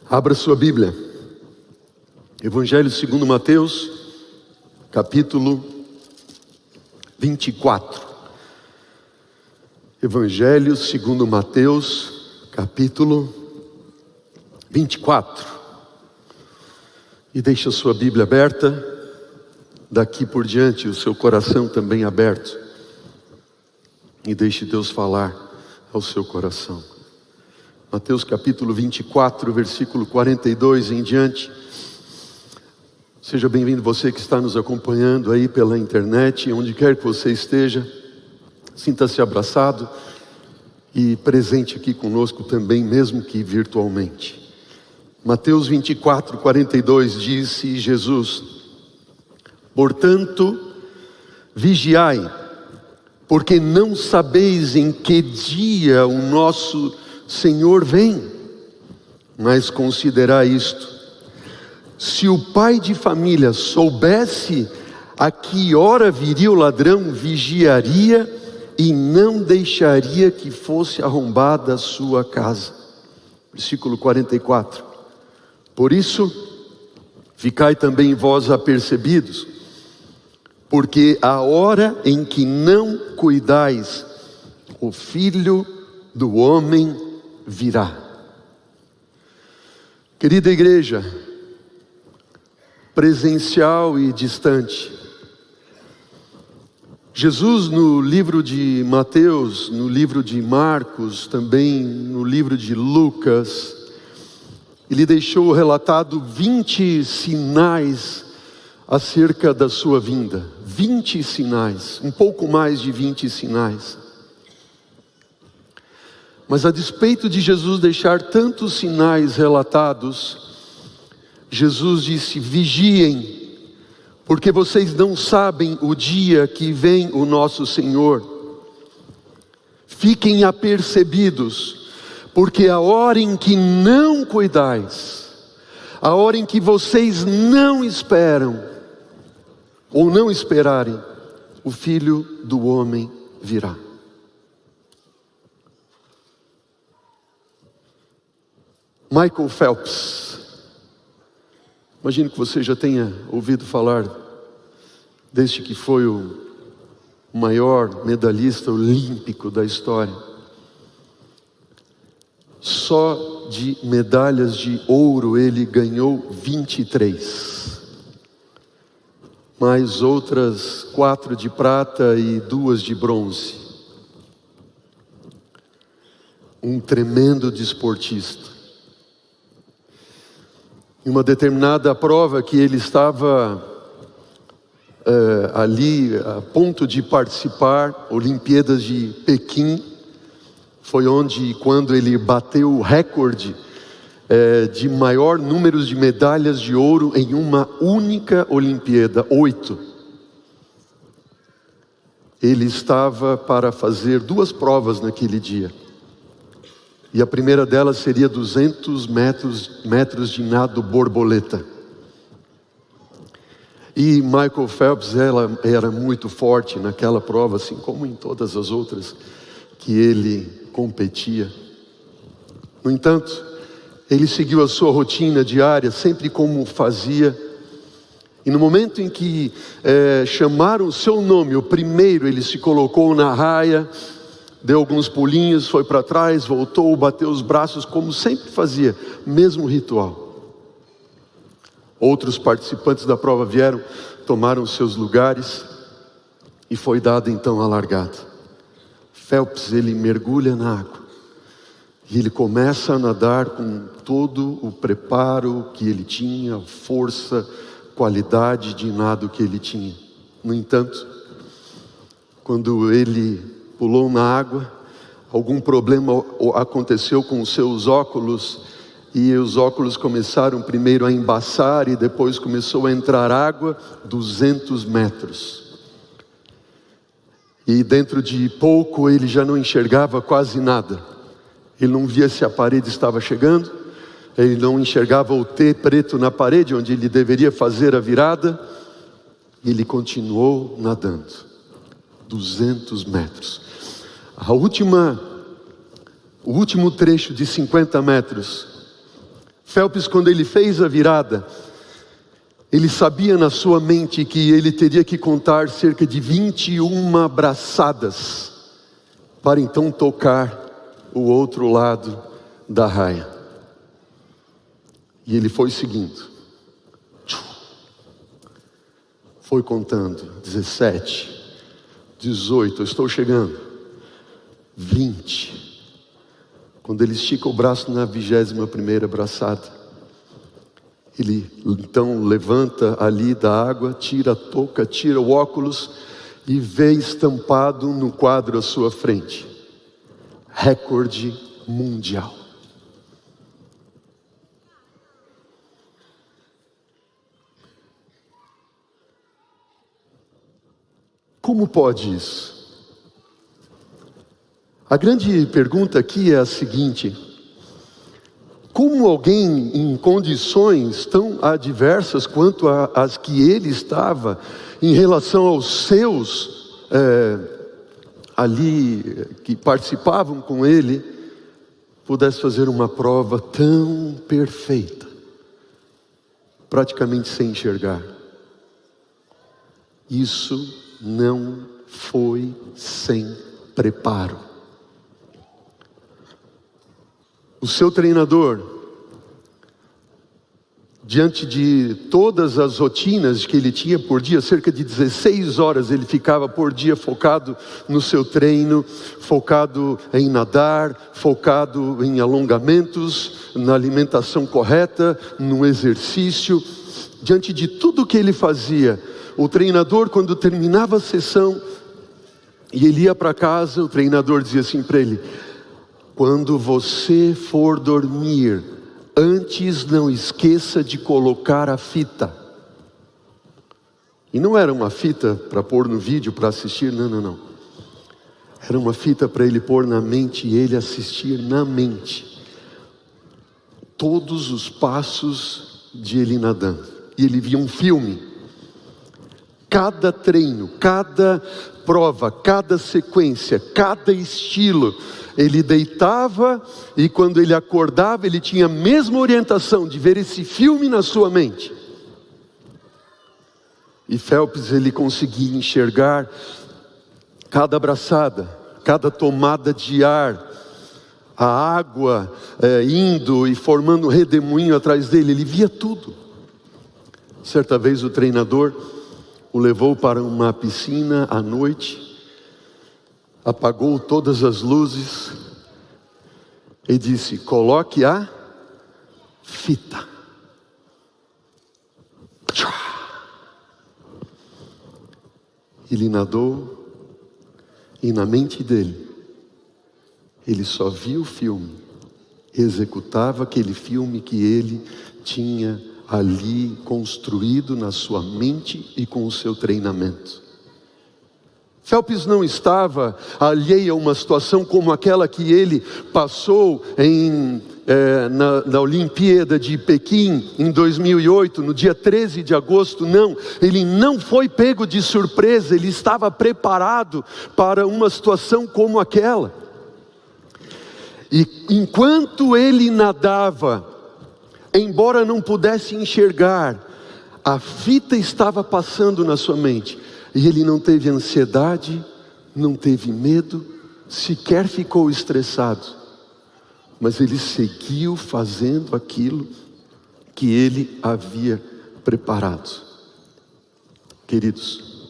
Abra sua Bíblia, Evangelho segundo Mateus, capítulo 24. Evangelho segundo Mateus, capítulo 24. E deixe a sua Bíblia aberta, daqui por diante o seu coração também aberto. E deixe Deus falar ao seu coração. Mateus capítulo 24, versículo 42 em diante. Seja bem-vindo você que está nos acompanhando aí pela internet, onde quer que você esteja. Sinta-se abraçado e presente aqui conosco também, mesmo que virtualmente. Mateus 24, 42 disse Jesus: portanto, vigiai, porque não sabeis em que dia o nosso Senhor vem. Mas considerai isto: se o pai de família soubesse a que hora viria o ladrão, vigiaria e não deixaria que fosse arrombada a sua casa. Versículo 44. Por isso, ficai também vós apercebidos, porque a hora em que não cuidais, o Filho do Homem virá. Querida igreja, presencial e distante, Jesus no livro de Mateus, no livro de Marcos, também no livro de Lucas, ele deixou relatado 20 sinais acerca da sua vinda. 20 sinais, um pouco mais de 20 sinais. Mas a despeito de Jesus deixar tantos sinais relatados, Jesus disse: vigiem, porque vocês não sabem o dia que vem o nosso Senhor. Fiquem apercebidos, porque a hora em que não cuidais, a hora em que vocês não esperam, ou não esperarem, o Filho do Homem virá. Michael Phelps, imagino que você já tenha ouvido falar deste que foi o maior medalhista olímpico da história. Só de medalhas de ouro ele ganhou 23, mais outras 4 de prata e 2 de bronze. Um tremendo desportista. Em uma determinada prova que ele estava ali a ponto de participar, Olimpíadas de Pequim, foi onde, quando ele bateu o recorde de maior número de medalhas de ouro em uma única Olimpíada, 8. Ele estava para fazer 2 provas naquele dia. E a primeira delas seria 200 metros de nado borboleta. E Michael Phelps era muito forte naquela prova, assim como em todas as outras que ele competia. No entanto, ele seguiu a sua rotina diária, sempre como fazia. E no momento em que chamaram o seu nome, o primeiro, ele se colocou na raia, deu alguns pulinhos, foi para trás, voltou, bateu os braços, como sempre fazia, mesmo ritual. Outros participantes da prova vieram, tomaram seus lugares, e foi dada então a largada. Phelps, ele mergulha na água, e ele começa a nadar com todo o preparo que ele tinha, força, qualidade de nado que ele tinha. No entanto, quando ele pulou na água, algum problema aconteceu com os seus óculos, e os óculos começaram primeiro a embaçar, e depois começou a entrar água, 200 metros. E dentro de pouco ele já não enxergava quase nada. Ele não via se a parede estava chegando, ele não enxergava o T preto na parede, onde ele deveria fazer a virada, e ele continuou nadando. 200 metros. O último trecho de 50 metros Phelps, quando ele fez a virada, ele sabia na sua mente que ele teria que contar cerca de 21 braçadas para então tocar o outro lado da raia. E ele foi seguindo. Foi contando. 17, 18, eu estou chegando. 20. Quando ele estica o braço na 21ª braçada, ele então levanta ali da água, tira a touca, tira o óculos e vê estampado no quadro à sua frente: recorde mundial. Como pode isso? A grande pergunta aqui é a seguinte: como alguém em condições tão adversas quanto as que ele estava, em relação aos seus ali que participavam com ele, pudesse fazer uma prova tão perfeita, praticamente sem enxergar? Isso não foi sem preparo. O seu treinador, diante de todas as rotinas que ele tinha por dia, cerca de 16 horas ele ficava por dia focado no seu treino, focado em nadar, focado em alongamentos, na alimentação correta, no exercício. Diante de tudo que ele fazia, o treinador, quando terminava a sessão e ele ia para casa, o treinador dizia assim para ele: quando você for dormir, antes não esqueça de colocar a fita. E não era uma fita para pôr no vídeo, para assistir, não. Era uma fita para ele pôr na mente e ele assistir na mente todos os passos de ele nadando. E ele via um filme. Cada treino, cada prova, cada sequência, cada estilo, ele deitava e quando ele acordava, ele tinha a mesma orientação de ver esse filme na sua mente. E Phelps, ele conseguia enxergar cada braçada, cada tomada de ar, a água indo e formando um redemoinho atrás dele, ele via tudo. Certa vez o treinador o levou para uma piscina à noite, apagou todas as luzes e disse: coloque a fita. Ele nadou e na mente dele, ele só via o filme, executava aquele filme que ele tinha ali construído na sua mente e com o seu treinamento. Phelps não estava alheio a uma situação como aquela que ele passou na Olimpíada de Pequim em 2008, no dia 13 de agosto, não. Ele não foi pego de surpresa, ele estava preparado para uma situação como aquela. E enquanto ele nadava, embora não pudesse enxergar, a fita estava passando na sua mente. E ele não teve ansiedade, não teve medo, sequer ficou estressado. Mas ele seguiu fazendo aquilo que ele havia preparado. Queridos,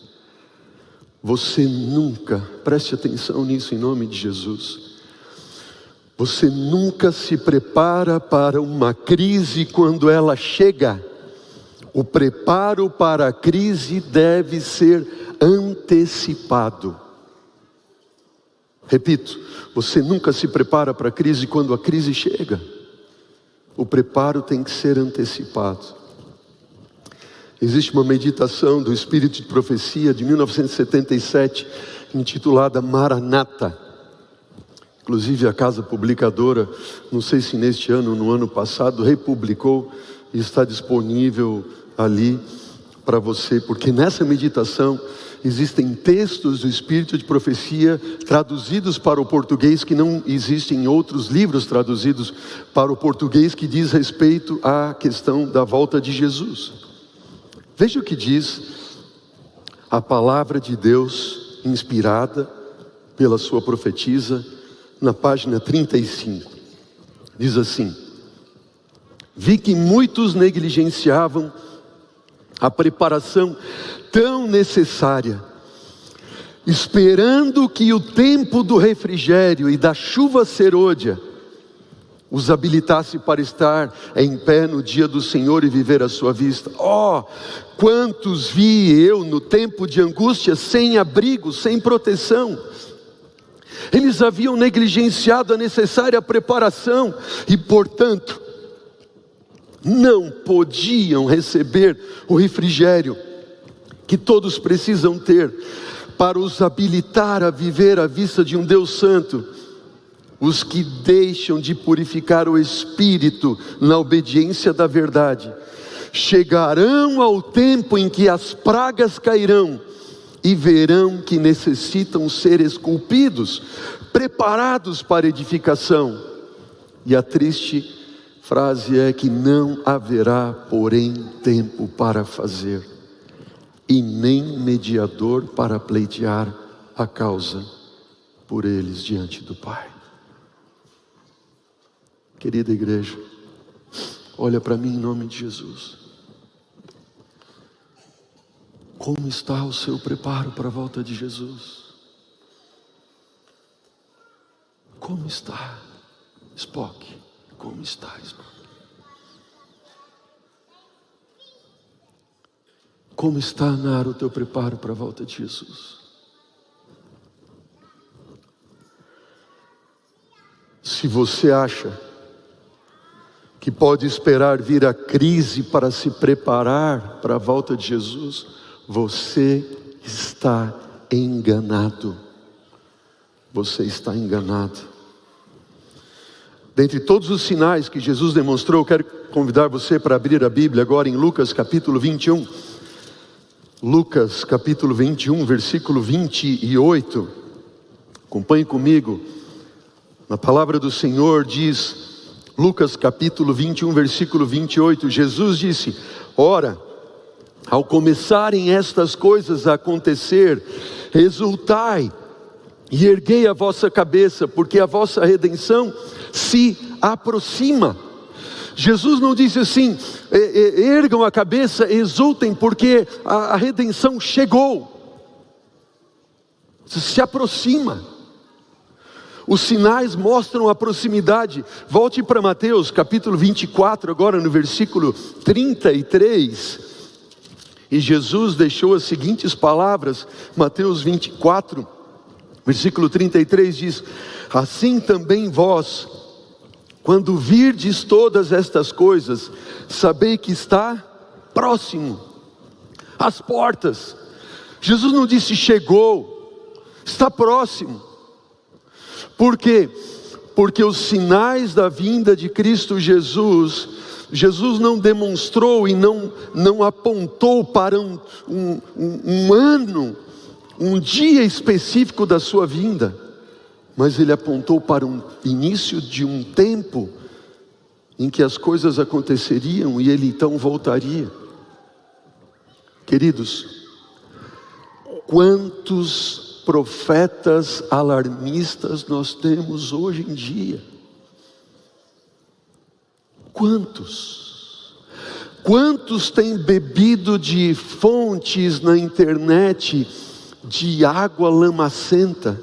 você nunca, preste atenção nisso em nome de Jesus, você nunca se prepara para uma crise quando ela chega. O preparo para a crise deve ser antecipado. Repito, você nunca se prepara para a crise quando a crise chega. O preparo tem que ser antecipado. Existe uma meditação do Espírito de Profecia de 1977, intitulada Maranata. Inclusive a casa publicadora, não sei se neste ano ou no ano passado, republicou e está disponível ali para você, porque nessa meditação existem textos do Espírito de Profecia traduzidos para o português que não existem em outros livros traduzidos para o português que diz respeito à questão da volta de Jesus. Veja o que diz a palavra de Deus inspirada pela sua profetisa na página 35. Diz assim: vi que muitos negligenciavam a preparação tão necessária, esperando que o tempo do refrigério e da chuva serôdia os habilitasse para estar em pé no dia do Senhor e viver à sua vista. Oh, quantos vi eu no tempo de angústia, sem abrigo, sem proteção. Eles haviam negligenciado a necessária preparação e, portanto, não podiam receber o refrigério que todos precisam ter para os habilitar a viver à vista de um Deus santo. Os que deixam de purificar o espírito na obediência da verdade chegarão ao tempo em que as pragas cairão e verão que necessitam ser esculpidos, preparados para edificação. E a triste frase é que não haverá, porém, tempo para fazer, e nem mediador para pleitear a causa por eles diante do Pai. Querida igreja, olha para mim em nome de Jesus. Como está o seu preparo para a volta de Jesus? Como está, Spock? Como está, Spock? Como está, Nara, o teu preparo para a volta de Jesus? Se você acha que pode esperar vir a crise para se preparar para a volta de Jesus, você está enganado. Você está enganado. Dentre todos os sinais que Jesus demonstrou, eu quero convidar você para abrir a Bíblia agora em Lucas capítulo 21. Lucas capítulo 21, versículo 28. Acompanhe comigo. Na palavra do Senhor diz, Lucas capítulo 21, versículo 28, Jesus disse: ora, ao começarem estas coisas a acontecer, exultai e erguei a vossa cabeça, porque a vossa redenção se aproxima. Jesus não disse assim: ergam a cabeça, exultem, porque a redenção chegou. Se aproxima. Os sinais mostram a proximidade. Volte para Mateus capítulo 24, agora no versículo 33. E Jesus deixou as seguintes palavras. Mateus 24, versículo 33 diz: assim também vós, quando virdes todas estas coisas, sabei que está próximo, às portas. Jesus não disse chegou, está próximo. Por quê? Porque os sinais da vinda de Cristo Jesus, Jesus não demonstrou e não apontou para um ano, um dia específico da sua vinda, mas ele apontou para um início de um tempo em que as coisas aconteceriam e ele então voltaria. Queridos, quantos profetas alarmistas nós temos hoje em dia? Quantos? Quantos têm bebido de fontes na internet de água lamacenta?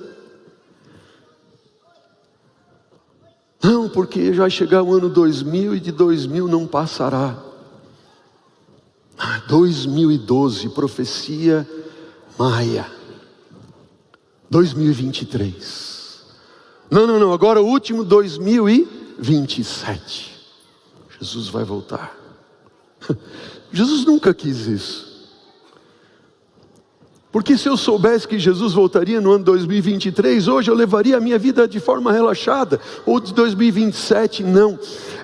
Não, porque já chegar o ano 2000 e de 2000 não passará. 2012, profecia maia. 2023. Não, agora o último 2027. Jesus vai voltar. Jesus nunca quis isso. Porque se eu soubesse que Jesus voltaria no ano 2023, hoje eu levaria a minha vida de forma relaxada. Ou de 2027, não.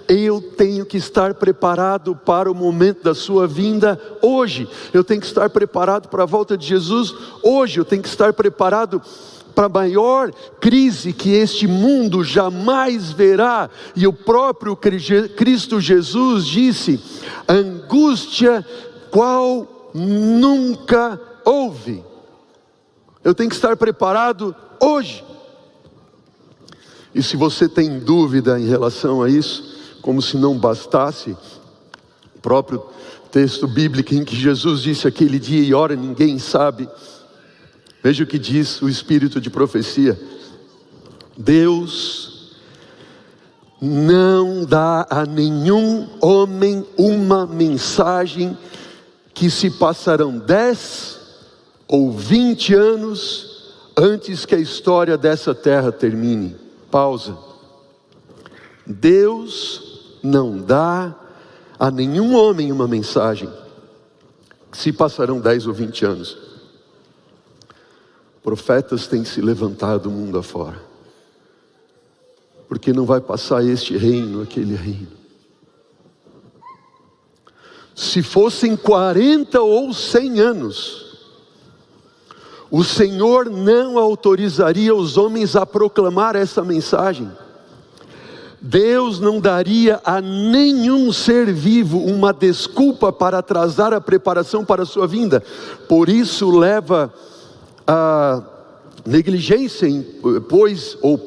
Eu tenho que estar preparado para o momento da sua vinda hoje. Eu tenho que estar preparado para a volta de Jesus hoje. Eu tenho que estar preparado para a maior crise que este mundo jamais verá. E o próprio Cristo Jesus disse: angústia qual nunca houve. Eu tenho que estar preparado hoje. E se você tem dúvida em relação a isso, como se não bastasse, o próprio texto bíblico em que Jesus disse: aquele dia e hora ninguém sabe. Veja o que diz o espírito de profecia: Deus não dá a nenhum homem uma mensagem que se passarão 10 ou 20 anos antes que a história dessa terra termine. Pausa. Deus não dá a nenhum homem uma mensagem que se passarão 10 ou 20 anos. Profetas têm se levantado mundo afora, porque não vai passar este reino, aquele reino. Se fossem 40 ou 100 anos, o Senhor não autorizaria os homens a proclamar essa mensagem. Deus não daria a nenhum ser vivo uma desculpa para atrasar a preparação para a sua vinda. Por isso leva a negligência,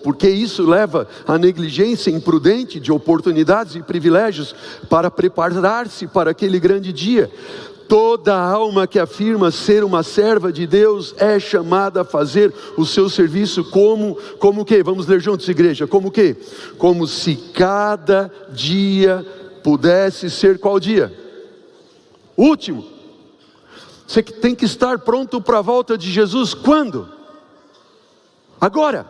porque isso leva a negligência imprudente de oportunidades e privilégios para preparar-se para aquele grande dia. Toda alma que afirma ser uma serva de Deus é chamada a fazer o seu serviço como o quê? Vamos ler juntos, igreja. Como o quê? Como se cada dia pudesse ser qual dia? Último. Você tem que estar pronto para a volta de Jesus quando? Agora.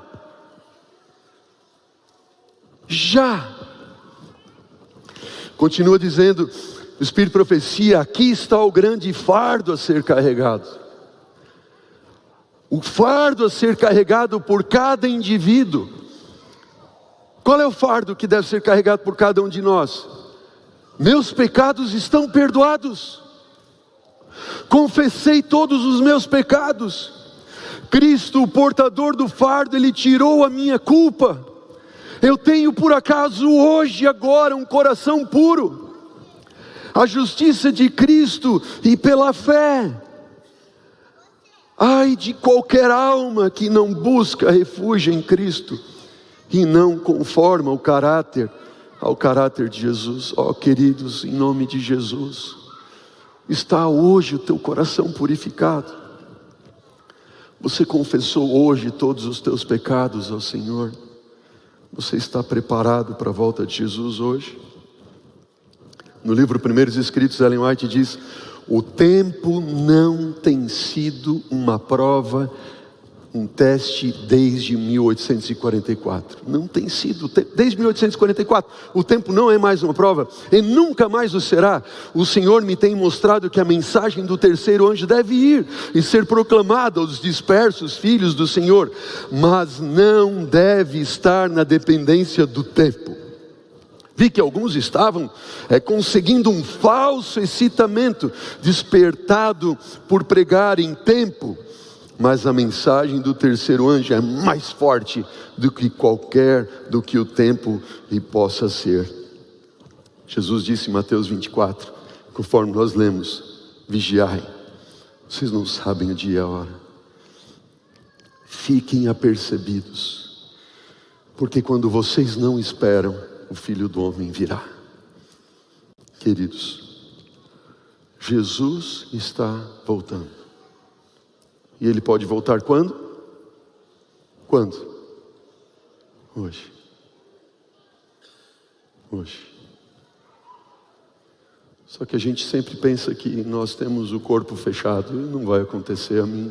Já. Continua dizendo o Espírito de profecia: aqui está o grande fardo a ser carregado. O fardo a ser carregado por cada indivíduo. Qual é o fardo que deve ser carregado por cada um de nós? Meus pecados estão perdoados. Confessei todos os meus pecados. Cristo, o portador do fardo, Ele tirou a minha culpa. Eu tenho por acaso hoje, agora, um coração puro. A justiça de Cristo e pela fé. Ai de qualquer alma que não busca refúgio em Cristo e não conforma ao caráter de Jesus. Ó queridos, em nome de Jesus, está hoje o teu coração purificado? Você confessou hoje todos os teus pecados ao Senhor? Você está preparado para a volta de Jesus hoje? No livro Primeiros Escritos, Ellen White diz: o tempo não tem sido uma prova, um teste desde 1844. Não tem sido, desde 1844. O tempo não é mais uma prova, e nunca mais o será. O Senhor me tem mostrado que a mensagem do terceiro anjo deve ir e ser proclamada aos dispersos filhos do Senhor, mas não deve estar na dependência do tempo. Vi que alguns estavam conseguindo um falso excitamento, despertado por pregar em tempo. Mas a mensagem do terceiro anjo é mais forte do que o tempo lhe possa ser. Jesus disse em Mateus 24, conforme nós lemos: vigiai, vocês não sabem o dia e a hora. Fiquem apercebidos, porque quando vocês não esperam, o Filho do Homem virá. Queridos, Jesus está voltando. E Ele pode voltar quando? Quando? Hoje. Hoje. Só que a gente sempre pensa que nós temos o corpo fechado e não vai acontecer a mim.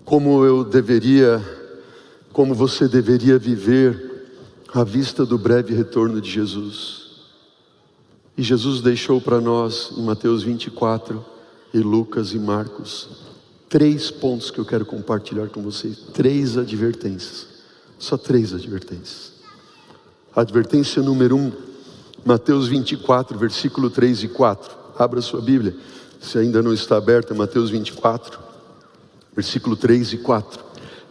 Como você deveria viver à vista do breve retorno de Jesus. E Jesus deixou para nós, em Mateus 24, e Lucas e Marcos, 3 pontos que eu quero compartilhar com vocês, 3 advertências. Só 3 advertências. Advertência número 1, Mateus 24, versículo 3 e 4. Abra sua Bíblia, se ainda não está aberta, Mateus 24, versículo 3 e 4.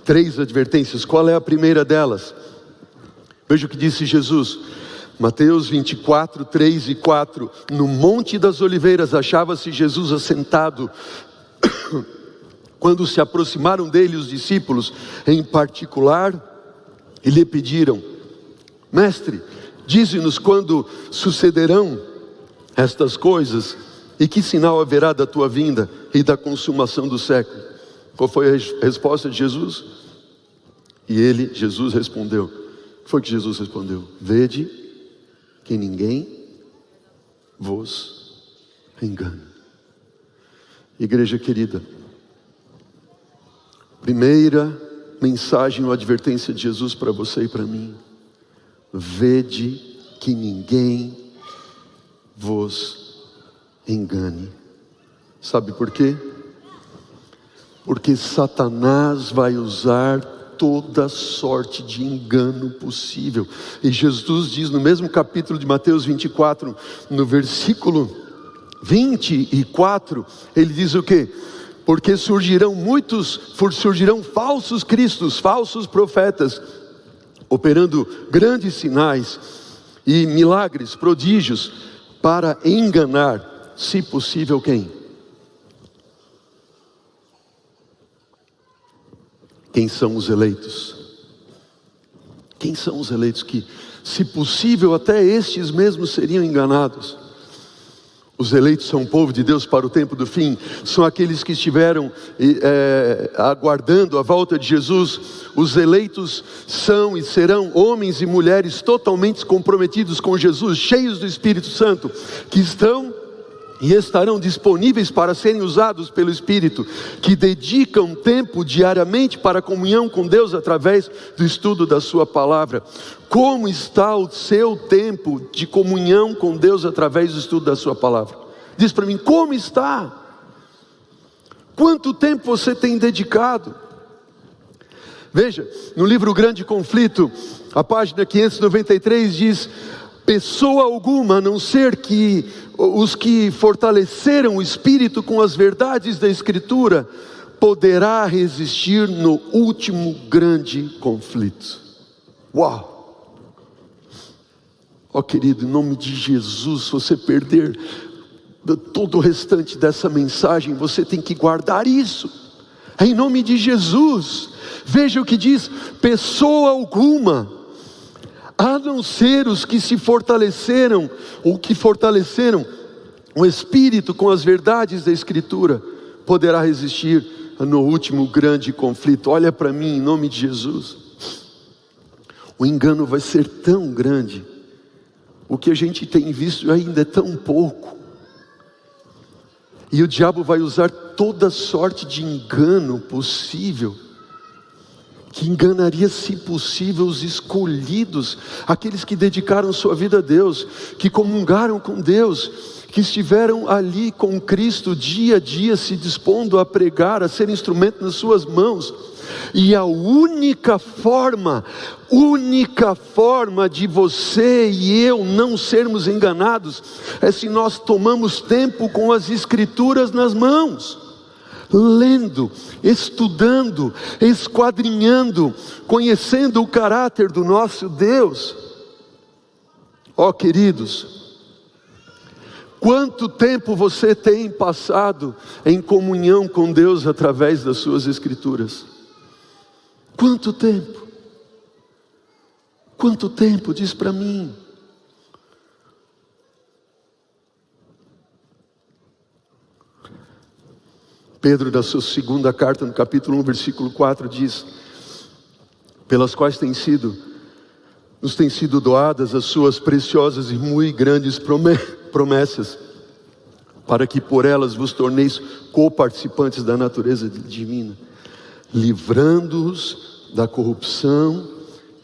3 advertências. Qual é a primeira delas? Veja o que disse Jesus. Mateus 24, 3 e 4. No Monte das Oliveiras achava-se Jesus assentado. Quando se aproximaram dele os discípulos, em particular, e lhe pediram: Mestre, dize-nos quando sucederão estas coisas, e que sinal haverá da tua vinda e da consumação do século? Qual foi a resposta de Jesus? E Jesus respondeu. O que foi que Jesus respondeu? Vede que ninguém vos engane. Igreja querida, primeira mensagem ou advertência de Jesus para você e para mim: vede que ninguém vos engane. Sabe por quê? Porque Satanás vai usar toda sorte de engano possível. E Jesus diz no mesmo capítulo de Mateus 24, no versículo 24, ele diz o quê? Porque surgirão falsos cristos, falsos profetas, operando grandes sinais e milagres, prodígios, para enganar, se possível, quem? Quem são os eleitos? Quem são os eleitos que, se possível, até estes mesmos seriam enganados? Os eleitos são o povo de Deus para o tempo do fim. São aqueles que estiveram aguardando a volta de Jesus. Os eleitos são e serão homens e mulheres totalmente comprometidos com Jesus, cheios do Espírito Santo, que estão e estarão disponíveis para serem usados pelo Espírito, que dedicam tempo diariamente para a comunhão com Deus através do estudo da sua palavra. Como está o seu tempo de comunhão com Deus através do estudo da sua palavra? Diz para mim, como está? Quanto tempo você tem dedicado? Veja, no livro Grande Conflito, a página 593 diz: pessoa alguma, a não ser que os que fortaleceram o Espírito com as verdades da Escritura, poderá resistir no último grande conflito. Uau! Ó querido, em nome de Jesus, se você perder todo o restante dessa mensagem, você tem que guardar isso, em nome de Jesus. Veja o que diz: pessoa alguma, a não ser os que se fortaleceram, ou que fortaleceram o Espírito com as verdades da Escritura, poderá resistir no último grande conflito. Olha para mim, em nome de Jesus. O engano vai ser tão grande, o que a gente tem visto ainda é tão pouco, e o diabo vai usar toda sorte de engano possível, que enganaria, se possível, os escolhidos, aqueles que dedicaram sua vida a Deus, que comungaram com Deus, que estiveram ali com Cristo dia a dia, se dispondo a pregar, a ser instrumento nas suas mãos. E a única forma de você e eu não sermos enganados, é se nós tomamos tempo com as Escrituras nas mãos, lendo, estudando, esquadrinhando, conhecendo o caráter do nosso Deus. Ó queridos, quanto tempo você tem passado em comunhão com Deus através das suas Escrituras? Quanto tempo? Quanto tempo? Diz para mim. Pedro, na sua segunda carta, no capítulo 1, versículo 4, diz: pelas quais nos têm sido doadas as suas preciosas e muito grandes promessas, para que por elas vos torneis coparticipantes da natureza divina, livrando-os da corrupção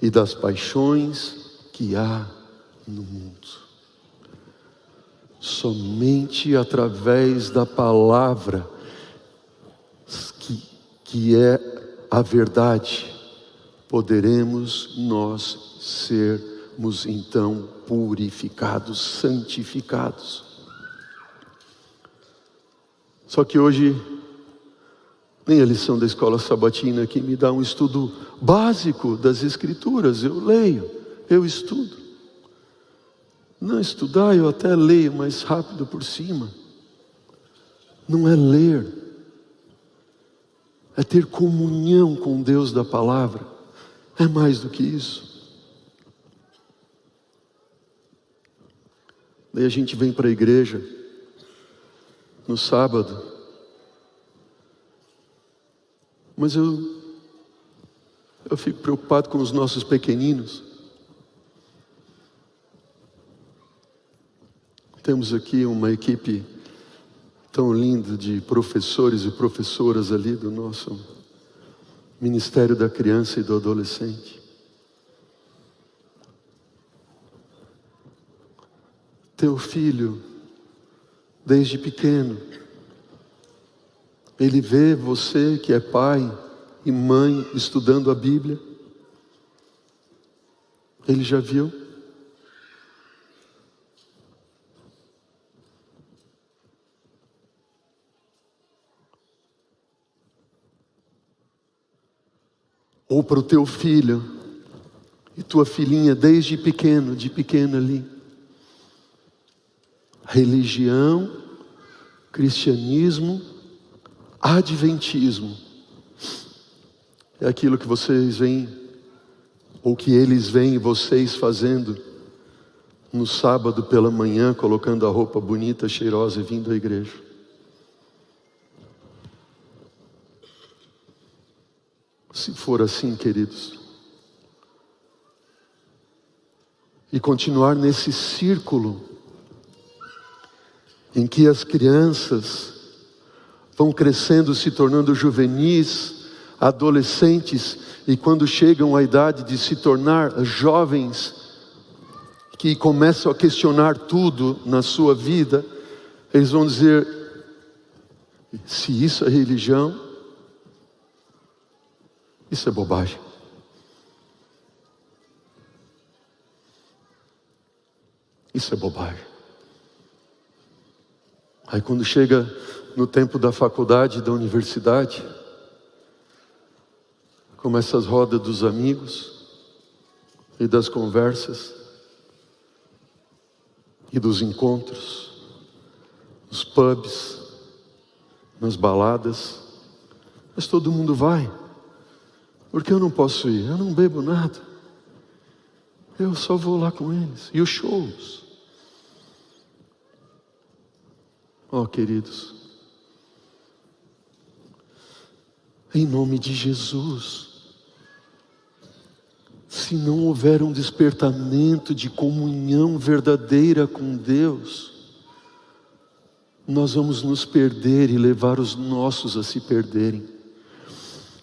e das paixões que há no mundo. Somente através da palavra, que é a verdade, poderemos nós sermos então purificados, santificados. Só que hoje, nem a lição da escola sabatina aqui me dá um estudo básico das Escrituras. Eu leio, eu estudo. Não estudar, eu até leio mais rápido por cima. Não é ler, é ter comunhão com Deus da palavra. É mais do que isso. Daí a gente vem para a igreja no sábado, mas eu fico preocupado com os nossos pequeninos. Temos aqui uma equipe tão linda de professores e professoras ali do nosso Ministério da Criança e do Adolescente. Teu filho, desde pequeno, ele vê você que é pai e mãe estudando a Bíblia. Ele já viu? Ou para o teu filho e tua filhinha desde pequeno, de pequena ali. Religião, cristianismo, adventismo. É aquilo que vocês veem, ou que eles veem vocês fazendo no sábado pela manhã, colocando a roupa bonita, cheirosa e vindo à igreja. Se for assim, queridos, e continuar nesse círculo em que as crianças vão crescendo, se tornando juvenis, adolescentes, e quando chegam à idade de se tornar jovens, que começam a questionar tudo na sua vida, eles vão dizer: se isso é religião, isso é bobagem. Isso é bobagem. Aí quando chega no tempo da faculdade, da universidade, começa as rodas dos amigos e das conversas e dos encontros, nos pubs, nas baladas. Mas todo mundo vai. Por que eu não posso ir? Eu não bebo nada. Eu só vou lá com eles. E os shows? Oh, queridos, em nome de Jesus, se não houver um despertamento de comunhão verdadeira com Deus, nós vamos nos perder e levar os nossos a se perderem.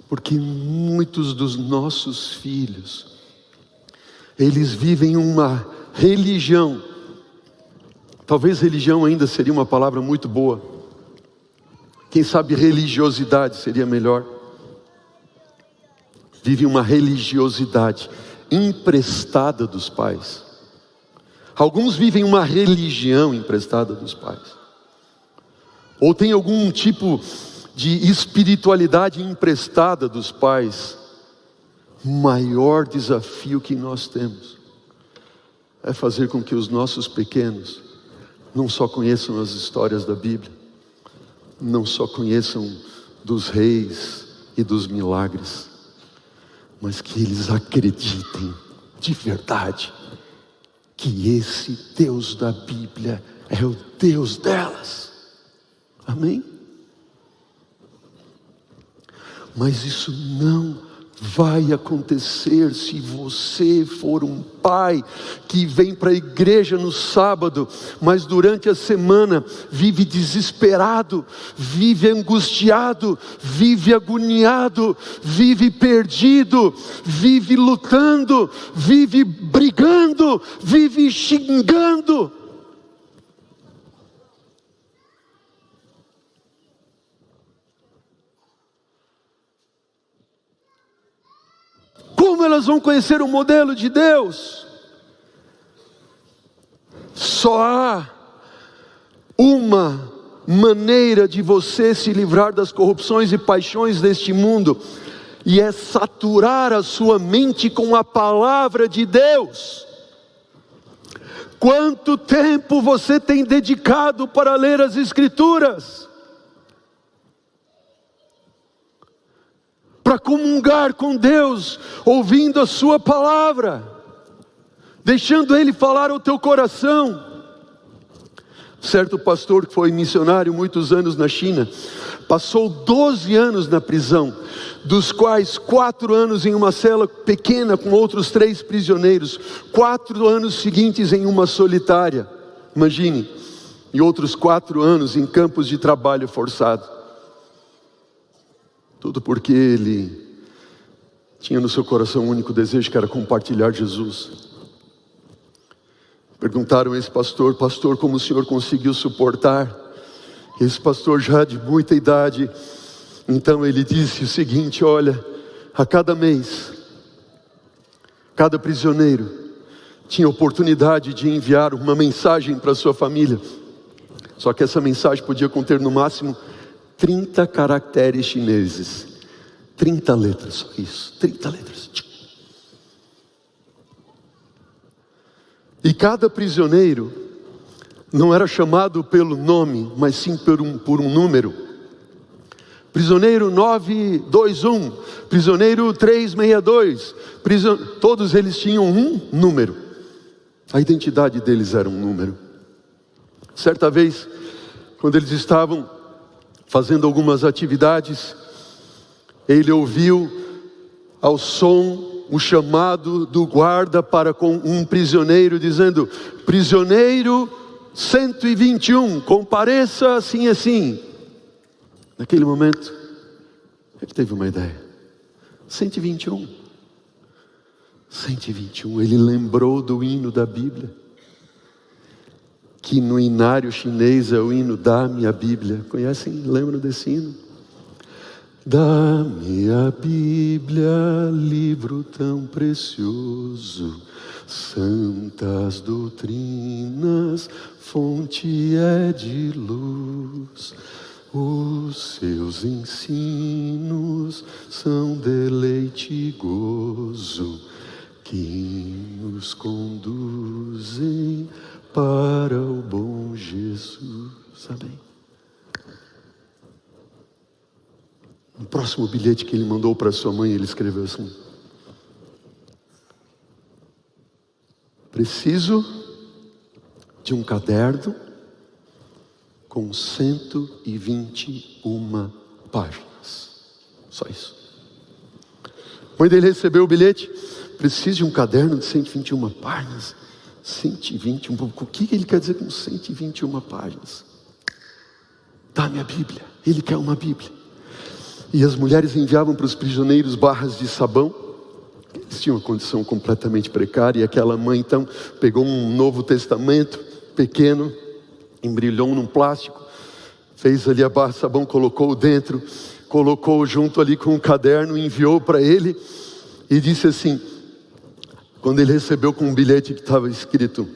Porque muitos dos nossos filhos, eles vivem uma religião. Talvez religião ainda seria uma palavra muito boa. Quem sabe religiosidade seria melhor. Vive uma religiosidade emprestada dos pais. Alguns vivem uma religião emprestada dos pais. Ou tem algum tipo de espiritualidade emprestada dos pais. O maior desafio que nós temos é fazer com que os nossos pequenos não só conheçam as histórias da Bíblia, não só conheçam dos reis e dos milagres, mas que eles acreditem de verdade que esse Deus da Bíblia é o Deus delas. Amém? Mas isso não vai acontecer se você for um pai que vem para a igreja no sábado, mas durante a semana vive desesperado, vive angustiado, vive agoniado, vive perdido, vive lutando, vive brigando, vive xingando. Como pessoas vão conhecer o modelo de Deus. Só há uma maneira de você se livrar das corrupções e paixões deste mundo, e é saturar a sua mente com a palavra de Deus. Quanto tempo você tem dedicado para ler as Escrituras? Para comungar com Deus, ouvindo a sua palavra, deixando Ele falar ao teu coração. Certo pastor que foi missionário muitos anos na China, passou 12 anos na prisão, dos quais 4 anos em uma cela pequena com outros 3 prisioneiros, 4 anos seguintes em uma solitária, imagine, e outros 4 anos em campos de trabalho forçado. Tudo porque ele tinha no seu coração um único desejo, que era compartilhar Jesus. Perguntaram a esse pastor: pastor, como o senhor conseguiu suportar? Esse pastor já de muita idade, então ele disse o seguinte: olha, a cada mês, cada prisioneiro tinha oportunidade de enviar uma mensagem para sua família. Só que essa mensagem podia conter no máximo 30 caracteres chineses, 30 letras, só isso, 30 letras. E cada prisioneiro não era chamado pelo nome, mas sim por um número. Prisioneiro 921, prisioneiro 362, todos eles tinham um número. A identidade deles era um número. Certa vez, quando eles estavam fazendo algumas atividades, ele ouviu ao som o chamado do guarda para com um prisioneiro, dizendo: prisioneiro 121, compareça assim assim. Naquele momento, ele teve uma ideia. 121, ele lembrou do hino da Bíblia, que no inário chinês é o hino Dá-me a Bíblia. Conhecem? Lembram desse hino? Dá-me a Bíblia, livro tão precioso, santas doutrinas, fonte é de luz. Os seus ensinos são deleite e gozo, que nos conduzem para o bom Jesus. Amém. No próximo bilhete que ele mandou para sua mãe, ele escreveu assim: preciso de um caderno com 121 páginas. Só isso. A mãe dele recebeu o bilhete: preciso de um caderno de 121 páginas. 121, o que ele quer dizer com 121 páginas? Dá-me a Bíblia. Ele quer uma Bíblia. E as mulheres enviavam para os prisioneiros barras de sabão. Eles tinham uma condição completamente precária. E aquela mãe então pegou um Novo Testamento pequeno, embrulhou num plástico, fez ali a barra de sabão, colocou dentro, colocou junto ali com um caderno, enviou para ele e disse assim, quando ele recebeu com um bilhete que estava escrito: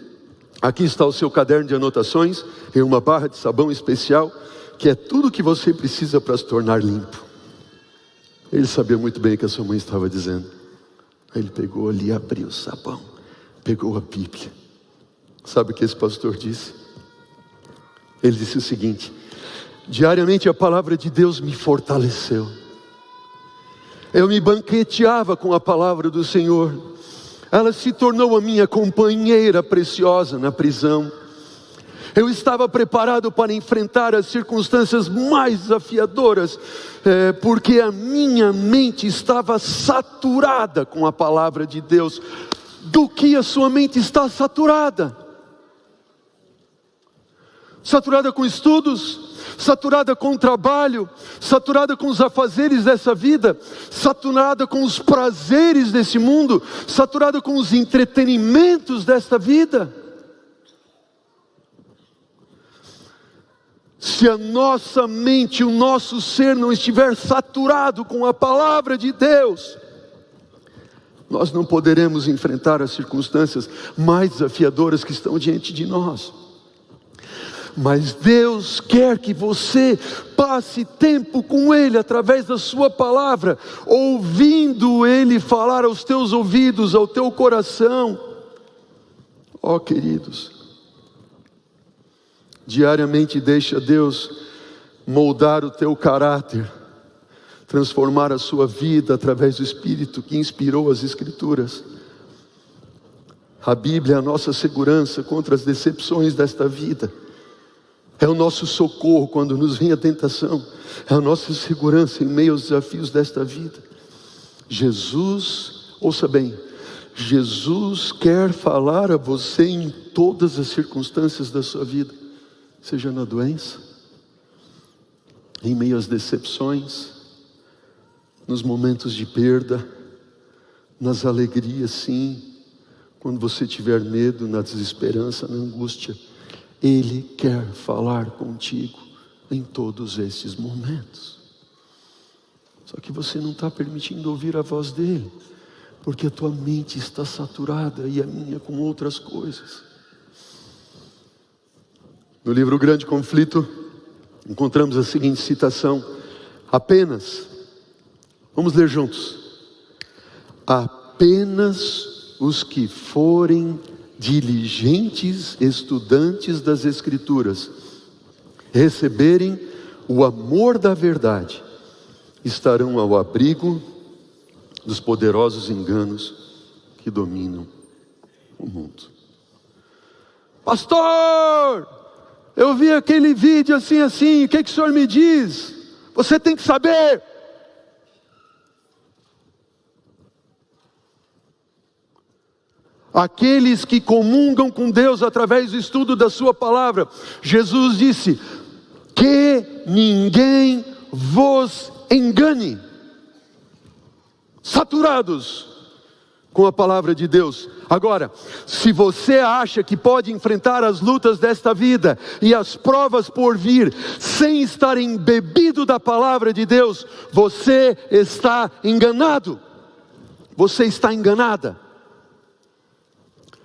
aqui está o seu caderno de anotações, em uma barra de sabão especial, que é tudo o que você precisa para se tornar limpo. Ele sabia muito bem o que a sua mãe estava dizendo. Aí ele pegou ali, abriu o sabão, pegou a Bíblia. Sabe o que esse pastor disse? Ele disse o seguinte: diariamente a palavra de Deus me fortaleceu. Eu me banqueteava com a palavra do Senhor. Ela se tornou a minha companheira preciosa na prisão. Eu estava preparado para enfrentar as circunstâncias mais desafiadoras, porque a minha mente estava saturada com a palavra de Deus. Do que a sua mente está saturada? Saturada com estudos, saturada com o trabalho, saturada com os afazeres dessa vida, saturada com os prazeres desse mundo, saturada com os entretenimentos desta vida. Se a nossa mente, o nosso ser não estiver saturado com a palavra de Deus, nós não poderemos enfrentar as circunstâncias mais desafiadoras que estão diante de nós. Mas Deus quer que você passe tempo com Ele através da sua palavra, ouvindo Ele falar aos teus ouvidos, ao teu coração. Ó queridos, diariamente deixa Deus moldar o teu caráter, transformar a sua vida através do Espírito que inspirou as Escrituras. A Bíblia é a nossa segurança contra as decepções desta vida. É o nosso socorro quando nos vem a tentação. É a nossa segurança em meio aos desafios desta vida. Jesus, ouça bem, Jesus quer falar a você em todas as circunstâncias da sua vida. Seja na doença, em meio às decepções, nos momentos de perda, nas alegrias, sim, quando você tiver medo, na desesperança, na angústia. Ele quer falar contigo em todos esses momentos. Só que você não está permitindo ouvir a voz dele, porque a tua mente está saturada e a minha com outras coisas. No livro O Grande Conflito, encontramos a seguinte citação: vamos ler juntos. Apenas os que forem diligentes estudantes das Escrituras, receberem o amor da verdade, estarão ao abrigo dos poderosos enganos que dominam o mundo. Pastor, eu vi aquele vídeo assim, o que o senhor me diz? Você tem que saber. Aqueles que comungam com Deus através do estudo da sua palavra, Jesus disse, que ninguém vos engane, saturados com a palavra de Deus. Agora, se você acha que pode enfrentar as lutas desta vida e as provas por vir, sem estar embebido da palavra de Deus, você está enganado, você está enganada.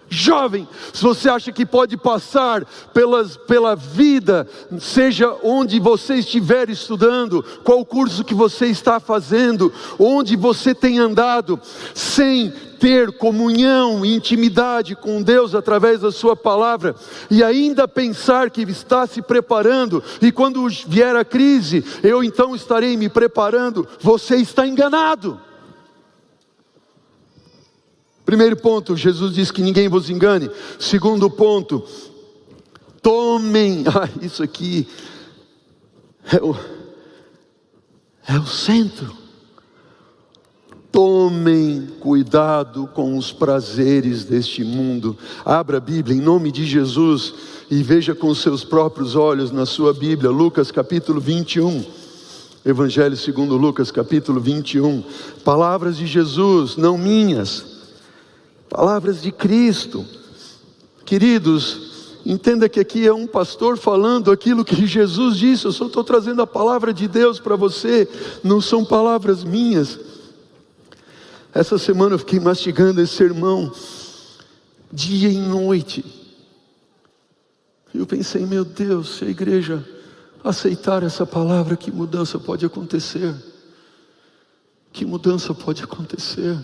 Jovem, se você acha que pode passar pela vida, seja onde você estiver estudando, qual curso que você está fazendo, onde você tem andado, sem ter comunhão e intimidade com Deus através da sua palavra, e ainda pensar que está se preparando, e quando vier a crise, eu então estarei me preparando, você está enganado. Primeiro ponto, Jesus diz que ninguém vos engane. Segundo ponto, tomem, isso aqui é o centro. Tomem cuidado com os prazeres deste mundo. Abra a Bíblia em nome de Jesus e veja com seus próprios olhos na sua Bíblia, Lucas capítulo 21. Evangelho segundo Lucas capítulo 21. Palavras de Jesus, não minhas. Palavras de Cristo. Queridos, entenda que aqui é um pastor falando aquilo que Jesus disse. Eu só estou trazendo a palavra de Deus para você, não são palavras minhas. Essa semana eu fiquei mastigando esse sermão dia e noite. E eu pensei, meu Deus, se a igreja aceitar essa palavra, que mudança pode acontecer? Que mudança pode acontecer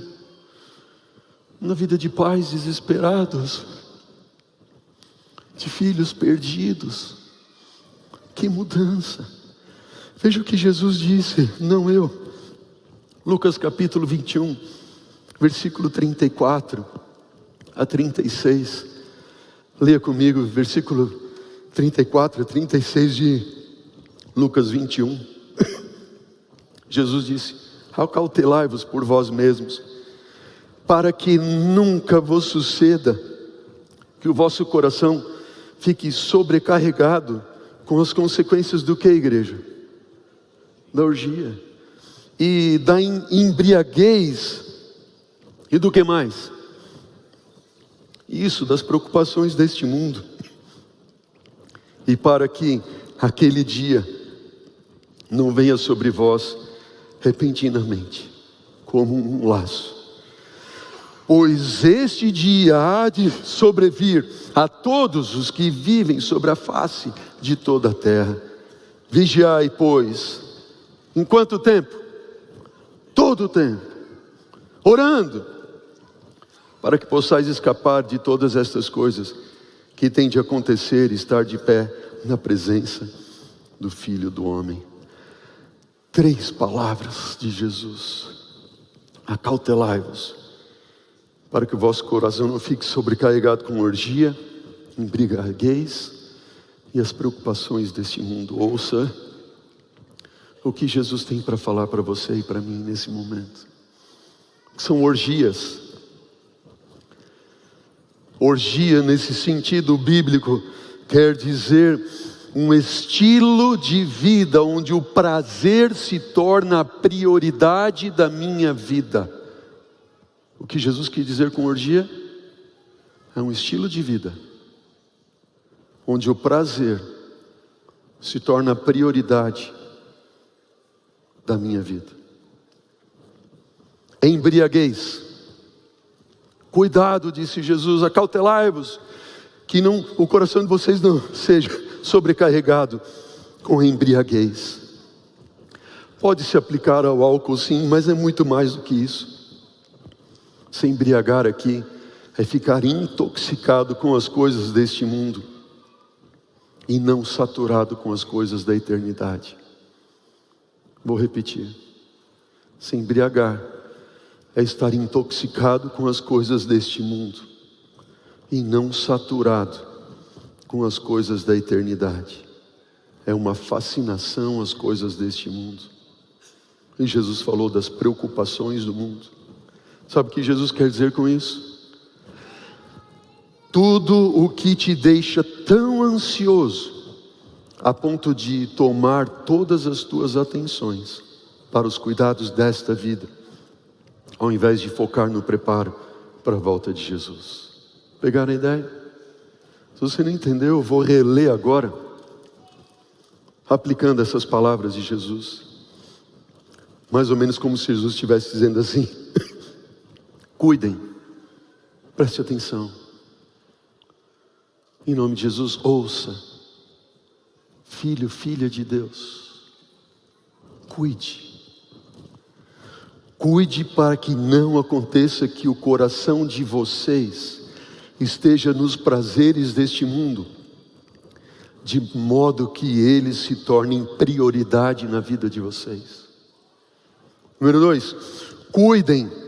na vida de pais desesperados, de filhos perdidos? Que mudança! Veja o que Jesus disse, não eu. Lucas capítulo 21, versículo 34 a 36. Leia comigo, versículo 34 a 36 de Lucas 21. Jesus disse, acautelai-vos por vós mesmos, para que nunca vos suceda que o vosso coração fique sobrecarregado com as consequências do que, igreja? Da orgia e da embriaguez e do que mais? Isso, das preocupações deste mundo. E para que aquele dia não venha sobre vós repentinamente, como um laço, pois este dia há de sobrevir a todos os que vivem sobre a face de toda a terra. Vigiai, pois, em quanto tempo? Todo o tempo, orando, para que possais escapar de todas estas coisas que têm de acontecer e estar de pé na presença do Filho do Homem. 3 palavras de Jesus: acautelai-vos, para que o vosso coração não fique sobrecarregado com orgia, embriaguez e as preocupações deste mundo. Ouça o que Jesus tem para falar para você e para mim nesse momento. São orgias. Orgia, nesse sentido bíblico, quer dizer um estilo de vida onde o prazer se torna a prioridade da minha vida. O que Jesus quis dizer com orgia? É um estilo de vida onde o prazer se torna a prioridade da minha vida. Embriaguez. Cuidado, disse Jesus, acautelai-vos, que o coração de vocês não seja sobrecarregado com embriaguez. Pode se aplicar ao álcool, sim, mas é muito mais do que isso. Se embriagar aqui é ficar intoxicado com as coisas deste mundo e não saturado com as coisas da eternidade. Vou repetir: se embriagar é estar intoxicado com as coisas deste mundo e não saturado com as coisas da eternidade. É uma fascinação às coisas deste mundo. E Jesus falou das preocupações do mundo. Sabe o que Jesus quer dizer com isso? Tudo o que te deixa tão ansioso a ponto de tomar todas as tuas atenções para os cuidados desta vida, ao invés de focar no preparo para a volta de Jesus. Pegaram a ideia? Se você não entendeu, eu vou reler agora, aplicando essas palavras de Jesus. Mais ou menos como se Jesus estivesse dizendo assim: cuidem, preste atenção. Em nome de Jesus, ouça. Filho, filha de Deus, cuide. Cuide para que não aconteça que o coração de vocês esteja nos prazeres deste mundo, de modo que eles se tornem prioridade na vida de vocês. Número 2, cuidem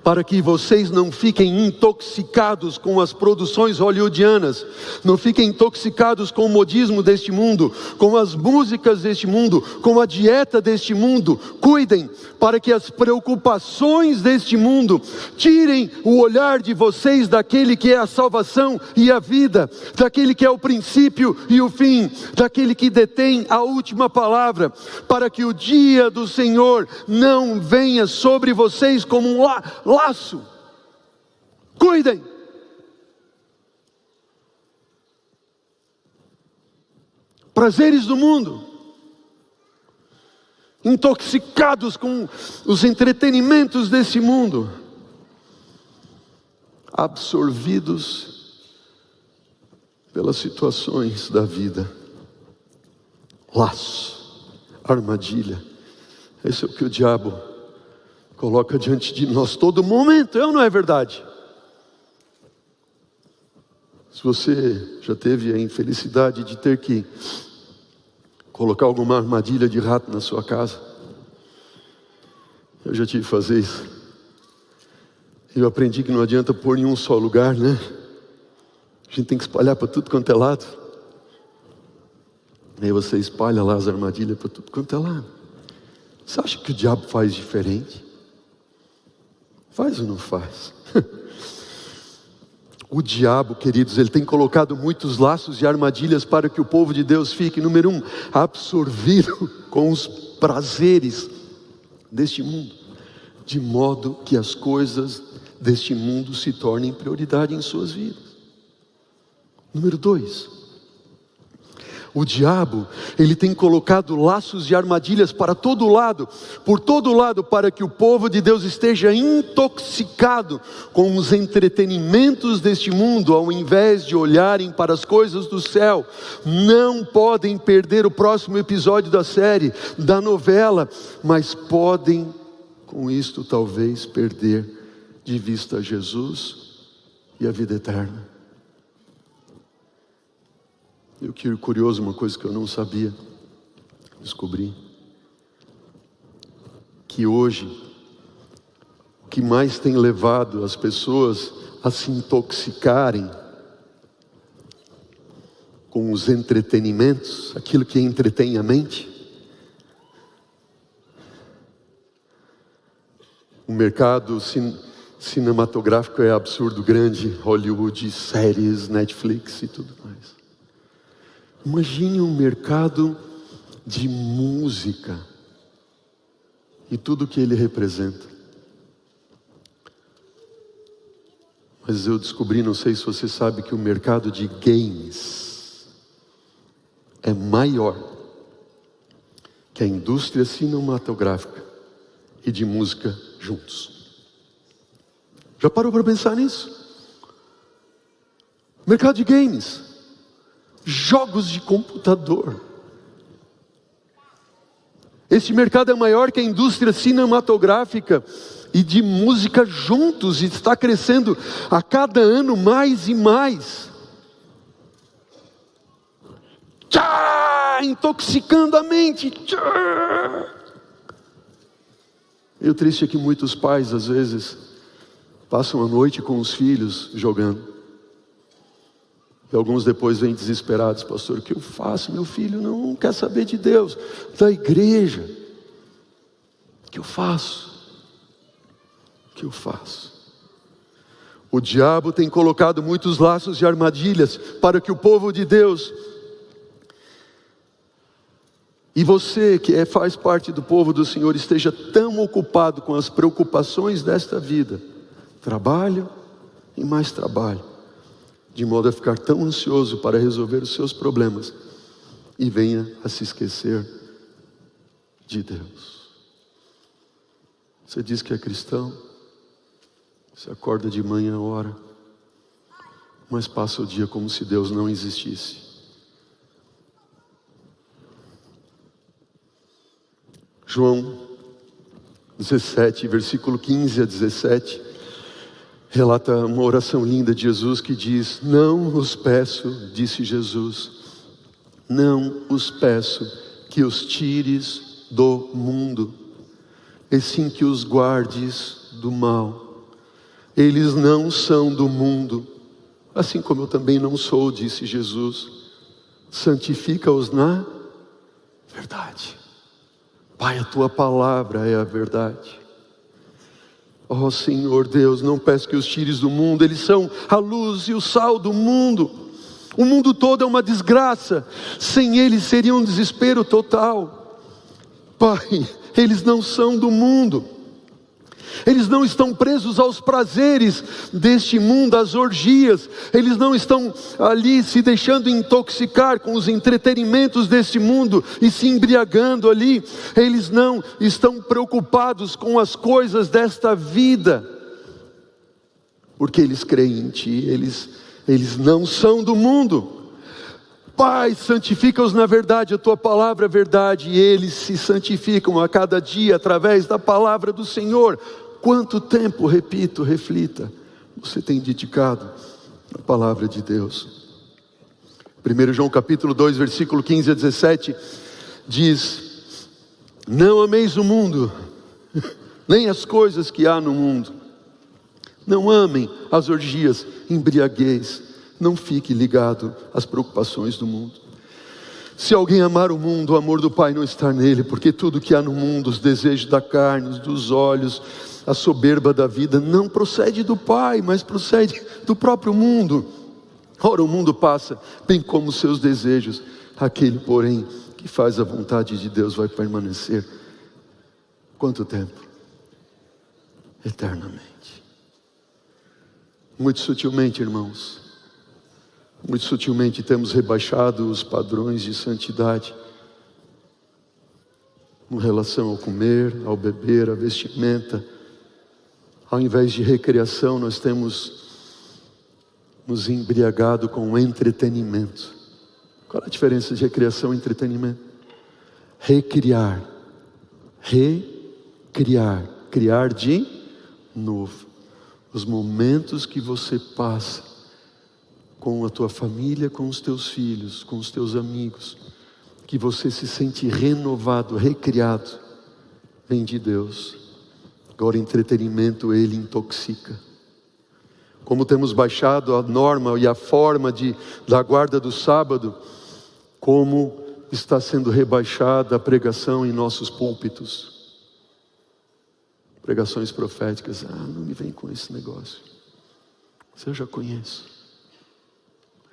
para que vocês não fiquem intoxicados com as produções hollywoodianas, não fiquem intoxicados com o modismo deste mundo, com as músicas deste mundo, com a dieta deste mundo. Cuidem para que as preocupações deste mundo tirem o olhar de vocês daquele que é a salvação e a vida, daquele que é o princípio e o fim, daquele que detém a última palavra, para que o dia do Senhor não venha sobre vocês como um laço. Cuidem. Prazeres do mundo, intoxicados com os entretenimentos desse mundo, absorvidos pelas situações da vida. Laço, armadilha. Esse é o que o diabo coloca diante de nós todo momento, é ou não é verdade? Se você já teve a infelicidade de ter que colocar alguma armadilha de rato na sua casa, eu já tive que fazer isso. Eu aprendi que não adianta pôr em um só lugar, né? A gente tem que espalhar para tudo quanto é lado. Aí você espalha lá as armadilhas para tudo quanto é lado. Você acha que o diabo faz diferente? Faz ou não faz? O diabo, queridos, ele tem colocado muitos laços e armadilhas para que o povo de Deus fique, número 1, absorvido com os prazeres deste mundo, de modo que as coisas deste mundo se tornem prioridade em suas vidas. Número 2, O diabo, ele tem colocado laços e armadilhas para todo lado, por todo lado, para que o povo de Deus esteja intoxicado com os entretenimentos deste mundo, ao invés de olharem para as coisas do céu. Não podem perder o próximo episódio da série, da novela, mas podem, com isto, talvez perder de vista Jesus e a vida eterna. E o que é curioso, uma coisa que eu não sabia, descobri, que hoje, o que mais tem levado as pessoas a se intoxicarem com os entretenimentos, aquilo que entretém a mente, o mercado cinematográfico é absurdo grande, Hollywood, séries, Netflix e tudo mais. Imagine um mercado de música e tudo que ele representa. Mas eu descobri, não sei se você sabe, que o mercado de games é maior que a indústria cinematográfica e de música juntos. Já parou para pensar nisso? Mercado de games, jogos de computador. Esse mercado é maior que a indústria cinematográfica e de música juntos, e está crescendo a cada ano mais e mais. Intoxicando a mente. E o triste é que muitos pais, às vezes, passam a noite com os filhos jogando. E alguns depois vêm desesperados: pastor, o que eu faço? Meu filho não quer saber de Deus, da igreja. O que eu faço? O que eu faço? O diabo tem colocado muitos laços e armadilhas para que o povo de Deus, e você que faz parte do povo do Senhor, esteja tão ocupado com as preocupações desta vida, trabalho e mais trabalho, de modo a ficar tão ansioso para resolver os seus problemas, e venha a se esquecer de Deus. Você diz que é cristão, você acorda de manhã, ora, mas passa o dia como se Deus não existisse. João 17, versículo 15 a 17, relata uma oração linda de Jesus que diz: não os peço, disse Jesus, não os peço que os tires do mundo, e sim que os guardes do mal. Eles não são do mundo, assim como eu também não sou, disse Jesus. Santifica-os na verdade. Pai, a tua palavra é a verdade. Ó Senhor Deus, não peço que os tires do mundo, eles são a luz e o sal do mundo. O mundo todo é uma desgraça, sem eles seria um desespero total. Pai, eles não são do mundo, eles não estão presos aos prazeres deste mundo, às orgias, eles não estão ali se deixando intoxicar com os entretenimentos deste mundo e se embriagando ali, eles não estão preocupados com as coisas desta vida, porque eles creem em Ti, eles não são do mundo. Pai, santifica-os na verdade, a tua palavra é verdade, e eles se santificam a cada dia através da palavra do Senhor. Quanto tempo, repito, reflita, você tem dedicado à palavra de Deus? 1 João capítulo 2, versículo 15 a 17, diz: não ameis o mundo, nem as coisas que há no mundo. Não amem as orgias, embriaguez, não fique ligado às preocupações do mundo. Se alguém amar o mundo, o amor do Pai não está nele, porque tudo que há no mundo, os desejos da carne, dos olhos, a soberba da vida, não procede do Pai, mas procede do próprio mundo. Ora, o mundo passa, bem como os seus desejos, aquele, porém, que faz a vontade de Deus vai permanecer. Quanto tempo? Eternamente. Muito sutilmente, irmãos, Muito sutilmente temos rebaixado os padrões de santidade em relação ao comer, ao beber, à vestimenta. Ao invés de recreação, nós temos nos embriagado com o entretenimento. Qual é a diferença de recreação e entretenimento? Recriar. Recriar. Criar de novo. Os momentos que você passa com a tua família, com os teus filhos, com os teus amigos, que você se sente renovado, recriado, vem de Deus. Agora, entretenimento, ele intoxica. Como temos baixado a norma e a forma da guarda do sábado, como está sendo rebaixada a pregação em nossos púlpitos. Pregações proféticas. Não me vem com esse negócio. Isso eu já conheço.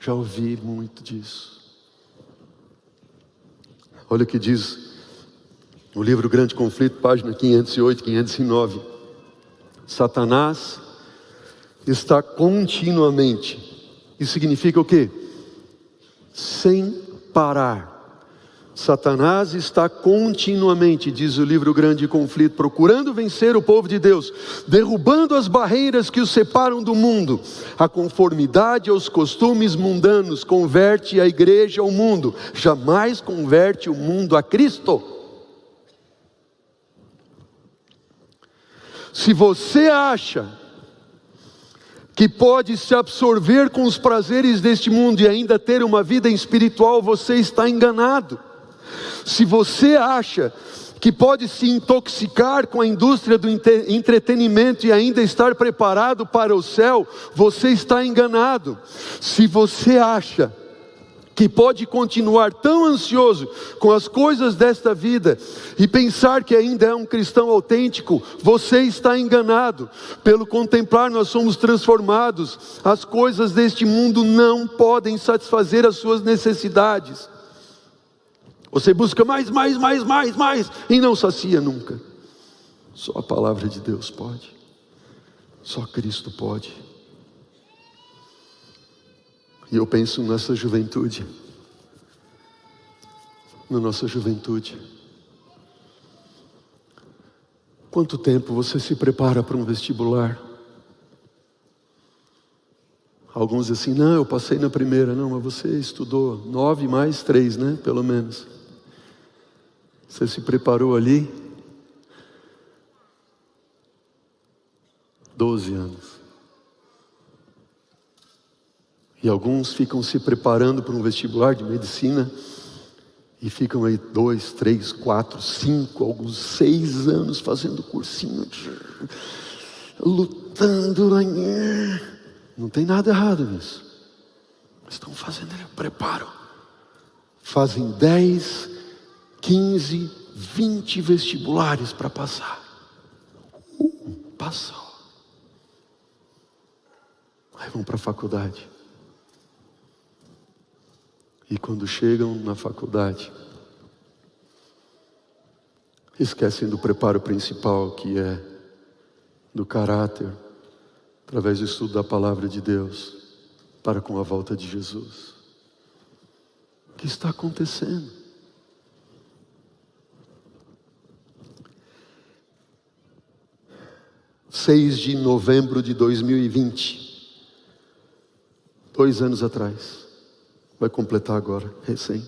Já ouvi muito disso. Olha o que diz o livro Grande Conflito, página 508, 509. Satanás está continuamente. Isso significa o quê? Sem parar. Satanás está continuamente, diz o livro Grande Conflito, procurando vencer o povo de Deus, derrubando as barreiras que os separam do mundo. A conformidade aos costumes mundanos converte a igreja ao mundo, jamais converte o mundo a Cristo. Se você acha que pode se absorver com os prazeres deste mundo e ainda ter uma vida espiritual, você está enganado. Se você acha que pode se intoxicar com a indústria do entretenimento e ainda estar preparado para o céu, você está enganado. Se você acha que pode continuar tão ansioso com as coisas desta vida e pensar que ainda é um cristão autêntico, você está enganado. Pelo contemplar nós somos transformados. As coisas deste mundo não podem satisfazer as suas necessidades. Você busca mais e não sacia nunca. Só a palavra de Deus pode. Só Cristo pode. E eu penso nessa juventude. Na nossa juventude. Quanto tempo você se prepara para um vestibular? Alguns dizem assim, não, eu passei na primeira. Não, mas você estudou 9 mais 3, né? Pelo menos. Você se preparou ali 12 anos. E alguns ficam se preparando para um vestibular de medicina e ficam aí 2, 3, 4, 5, alguns 6 anos fazendo cursinho, lutando. Não tem nada errado nisso. Estão fazendo preparo. Fazem 10, 15, 20 vestibulares para passar. Passou. Aí vão para a faculdade. E quando chegam na faculdade, esquecem do preparo principal, que é do caráter, através do estudo da palavra de Deus, para com a volta de Jesus. O que está acontecendo? 6 de novembro de 2020, 2 anos atrás, vai completar agora, recém,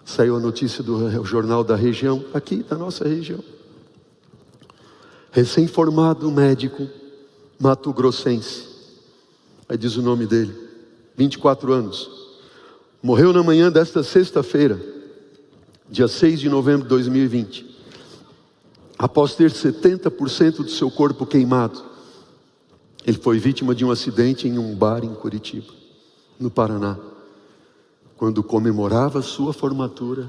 saiu a notícia do jornal da região, aqui da nossa região, recém-formado médico, mato-grossense, aí diz o nome dele, 24 anos, morreu na manhã desta sexta-feira, dia 6 de novembro de 2020, após ter 70% do seu corpo queimado. Ele foi vítima de um acidente em um bar em Curitiba, no Paraná, quando comemorava sua formatura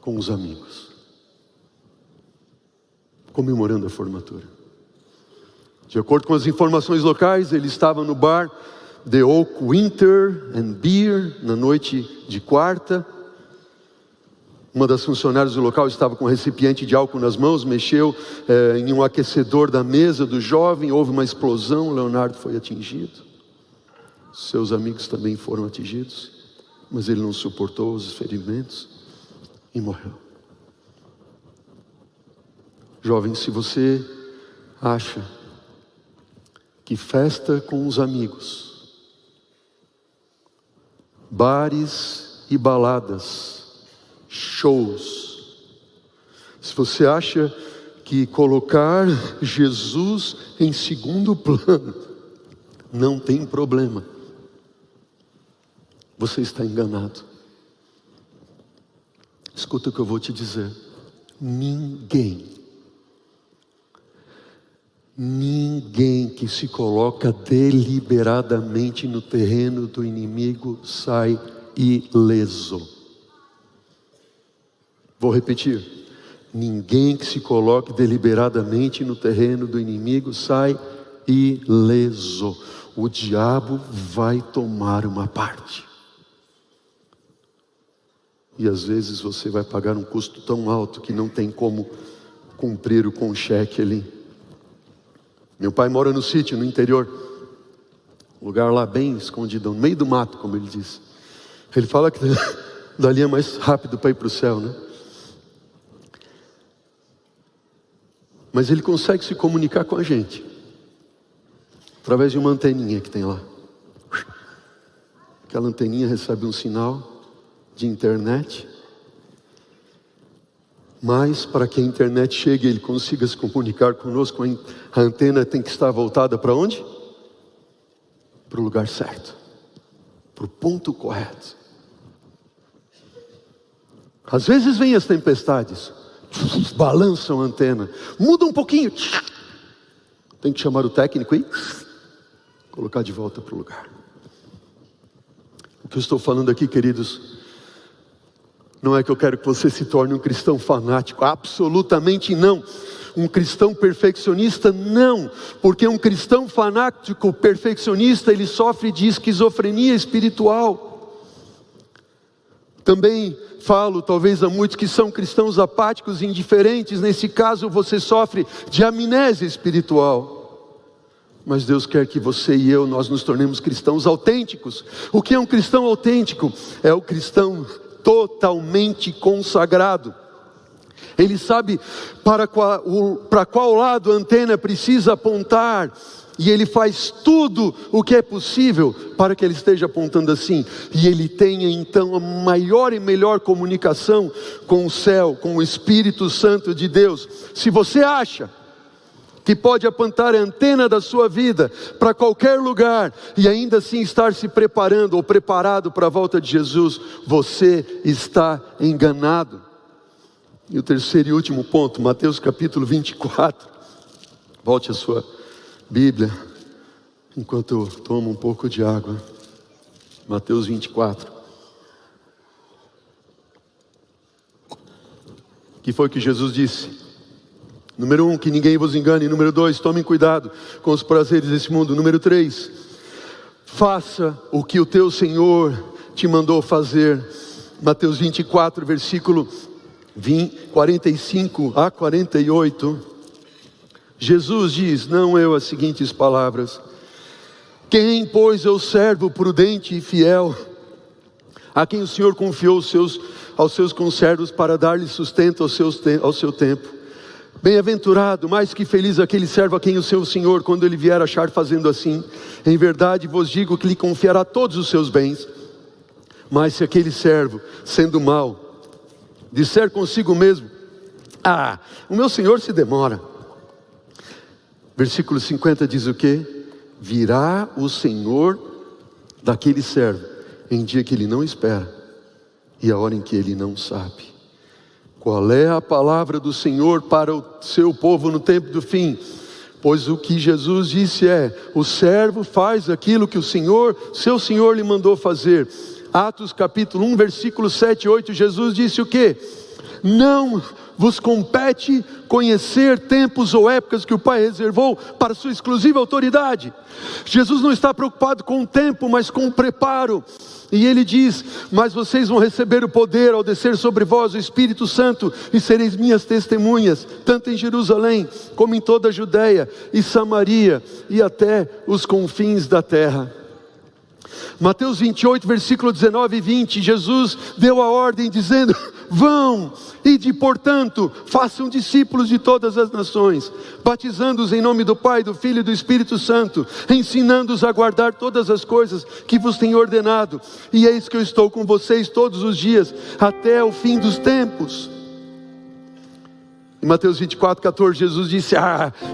com os amigos, comemorando a formatura. De acordo com as informações locais, ele estava no bar The Oak Winter and Beer na noite de quarta. Uma das funcionárias do local estava com um recipiente de álcool nas mãos, mexeu em um aquecedor da mesa do jovem, houve uma explosão, Leonardo foi atingido. Seus amigos também foram atingidos, mas ele não suportou os ferimentos e morreu. Jovem, se você acha que festa com os amigos, bares e baladas, shows, se você acha que colocar Jesus em segundo plano não tem problema, você está enganado. Escuta o que eu vou te dizer. Ninguém que se coloca deliberadamente no terreno do inimigo sai ileso. Vou repetir. Ninguém que se coloque deliberadamente no terreno do inimigo sai ileso. O diabo vai tomar uma parte. E às vezes você vai pagar um custo tão alto que não tem como cumprir o concheque ali. Meu pai mora no sítio, no interior. Um lugar lá bem escondido, no meio do mato, como ele diz. Ele fala que dali é mais rápido para ir para o céu, né? Mas ele consegue se comunicar com a gente através de uma anteninha que tem lá. Aquela anteninha recebe um sinal de internet, mas para que a internet chegue e ele consiga se comunicar conosco, a antena tem que estar voltada para onde? Para o lugar certo, para o ponto correto. Às vezes vêm as tempestades, balançam a antena, muda um pouquinho, tem que chamar o técnico e colocar de volta para o lugar. O que eu estou falando aqui, queridos, não é que eu quero que você se torne um cristão fanático, absolutamente não. Um cristão perfeccionista, não. Porque um cristão fanático, perfeccionista, ele sofre de esquizofrenia espiritual. Também falo, talvez a muitos que são cristãos apáticos e indiferentes, nesse caso você sofre de amnésia espiritual. Mas Deus quer que você e eu, nós nos tornemos cristãos autênticos. O que é um cristão autêntico? É o cristão totalmente consagrado. Ele sabe para qual lado a antena precisa apontar, e ele faz tudo o que é possível para que ele esteja apontando assim, e ele tenha então a maior e melhor comunicação com o céu, com o Espírito Santo de Deus. Se você acha que pode apontar a antena da sua vida para qualquer lugar e ainda assim estar se preparando ou preparado para a volta de Jesus, você está enganado. E o terceiro e último ponto, Mateus capítulo 24. Volte a sua Bíblia enquanto eu tomo um pouco de água. Mateus 24. O que foi que Jesus disse? Número 1, que ninguém vos engane. Número 2, tomem cuidado com os prazeres desse mundo. Número 3, faça o que o teu Senhor te mandou fazer. Mateus 24, versículo 45 a 48. Jesus diz, não eu, as seguintes palavras: quem, pois, é o servo prudente e fiel, a quem o Senhor confiou aos seus conservos para dar-lhe sustento ao seu tempo? Bem-aventurado, mais que feliz aquele servo a quem o seu Senhor, quando ele vier, achar fazendo assim. Em verdade vos digo que lhe confiará todos os seus bens. Mas se aquele servo, sendo mau, disser consigo mesmo, o meu Senhor se demora. Versículo 50 diz o quê? Virá o Senhor daquele servo em dia que ele não espera e a hora em que ele não sabe. Qual é a palavra do Senhor para o seu povo no tempo do fim? Pois o que Jesus disse é: o servo faz aquilo que o Senhor, seu Senhor, lhe mandou fazer. Atos capítulo 1, versículo 7 e 8, Jesus disse o quê? Não vos compete conhecer tempos ou épocas que o Pai reservou para sua exclusiva autoridade. Jesus não está preocupado com o tempo, mas com o preparo. E ele diz, mas vocês vão receber o poder ao descer sobre vós o Espírito Santo, e sereis minhas testemunhas, tanto em Jerusalém, como em toda a Judeia e Samaria, e até os confins da terra. Mateus 28, versículo 19 e 20, Jesus deu a ordem dizendo: vão, ide portanto, façam discípulos de todas as nações, batizando-os em nome do Pai, do Filho e do Espírito Santo, ensinando-os a guardar todas as coisas que vos tenho ordenado, e eis que eu estou com vocês todos os dias, até o fim dos tempos. Em Mateus 24, 14, Jesus disse: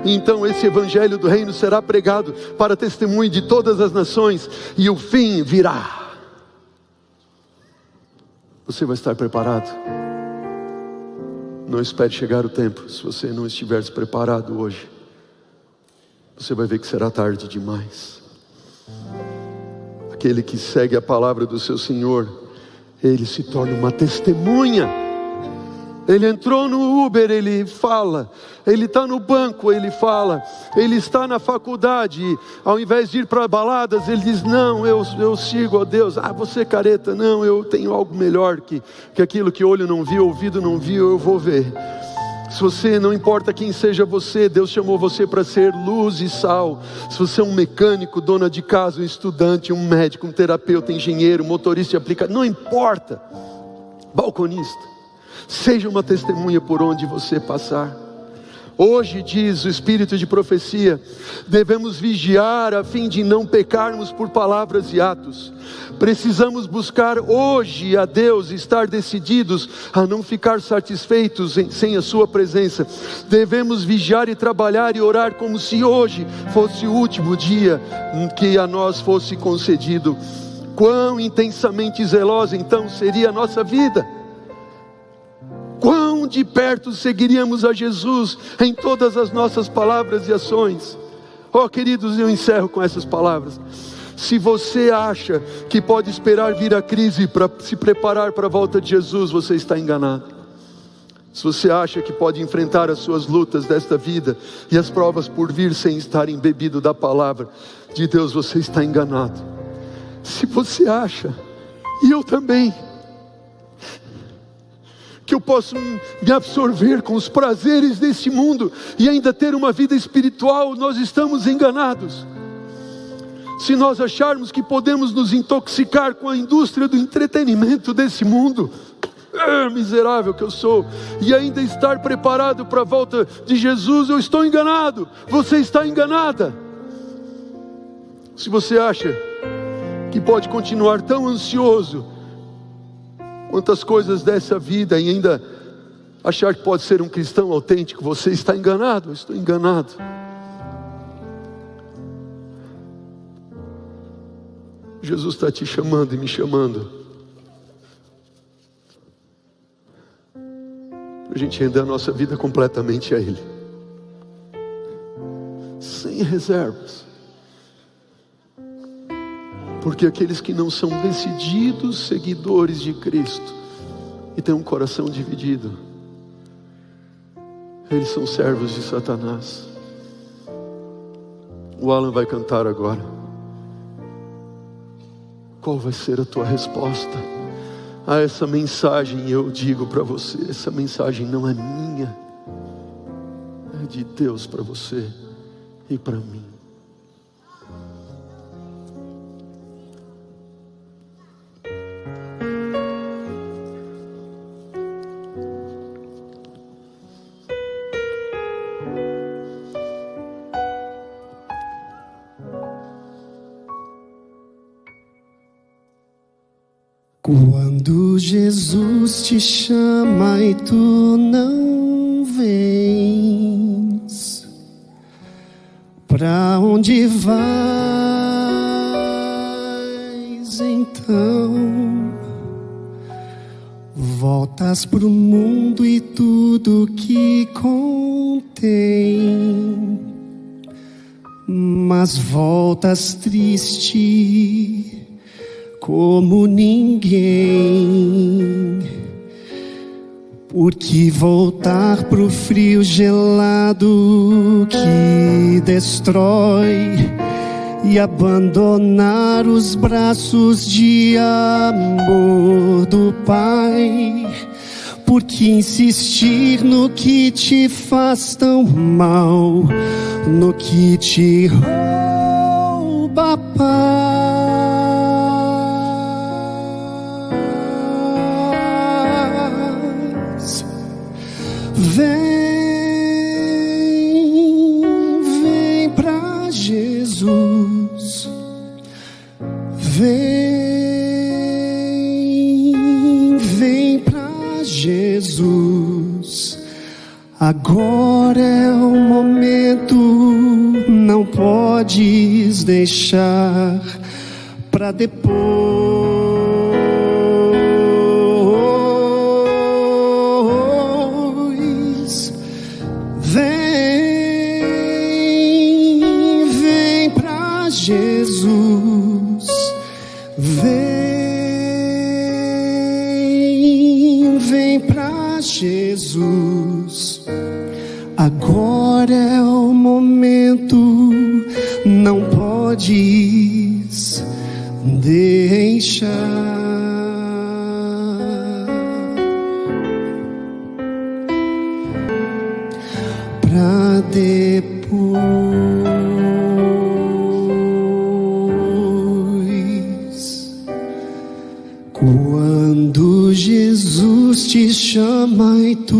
então esse evangelho do reino será pregado para testemunho de todas as nações, e o fim virá. Você vai estar preparado? Não espere chegar o tempo. Se você não estiver preparado hoje, você vai ver que será tarde demais. Aquele que segue a palavra do seu Senhor, ele se torna uma testemunha. Ele entrou no Uber, ele fala. Ele está no banco, ele fala. Ele está na faculdade, ao invés de ir para baladas, ele diz: não, eu sigo a Deus. Você careta, não, eu tenho algo melhor que aquilo que olho não viu, ouvido não viu, eu vou ver. Se você, não importa quem seja você, Deus chamou você para ser luz e sal. Se você é um mecânico, dona de casa, um estudante, um médico, um terapeuta, engenheiro, motorista de aplicativo, não importa, balconista, seja uma testemunha por onde você passar. Hoje, diz o Espírito de profecia, devemos vigiar a fim de não pecarmos por palavras e atos. Precisamos buscar hoje a Deus, estar decididos a não ficar satisfeitos sem a sua presença. Devemos vigiar e trabalhar e orar como se hoje fosse o último dia que a nós fosse concedido. Quão intensamente zelosa então seria a nossa vida? Quão de perto seguiríamos a Jesus em todas as nossas palavras e ações? Queridos, eu encerro com essas palavras. Se você acha que pode esperar vir a crise para se preparar para a volta de Jesus, você está enganado. Se você acha que pode enfrentar as suas lutas desta vida e as provas por vir sem estar embebido da palavra de Deus, você está enganado. Se você acha, e eu também, que eu posso me absorver com os prazeres desse mundo e ainda ter uma vida espiritual, nós estamos enganados. Se nós acharmos que podemos nos intoxicar com a indústria do entretenimento desse mundo, miserável que eu sou, e ainda estar preparado para a volta de Jesus, eu estou enganado. Você está enganada. Se você acha que pode continuar tão ansioso quantas coisas dessa vida e ainda achar que pode ser um cristão autêntico, você está enganado. Eu estou enganado. Jesus está te chamando e me chamando para a gente render a nossa vida completamente a Ele, sem reservas. Porque aqueles que não são decididos seguidores de Cristo e têm um coração dividido, eles são servos de Satanás. O Alan vai cantar agora. Qual vai ser a tua resposta a essa mensagem? Eu digo para você, essa mensagem não é minha, é de Deus para você e para mim. Quando Jesus te chama e tu não vens, pra onde vais então? Voltas pro mundo e tudo que contém, mas voltas triste como ninguém, porque voltar pro frio gelado que destrói e abandonar os braços de amor do Pai, porque insistir no que te faz tão mal, no que te rouba a paz. Jesus. Vem pra Jesus. Agora é o momento, não podes deixar pra depois. Vem pra Jesus. Vem pra Jesus. Agora é o momento, não podes deixar pra depois. Quando Jesus te chama e tu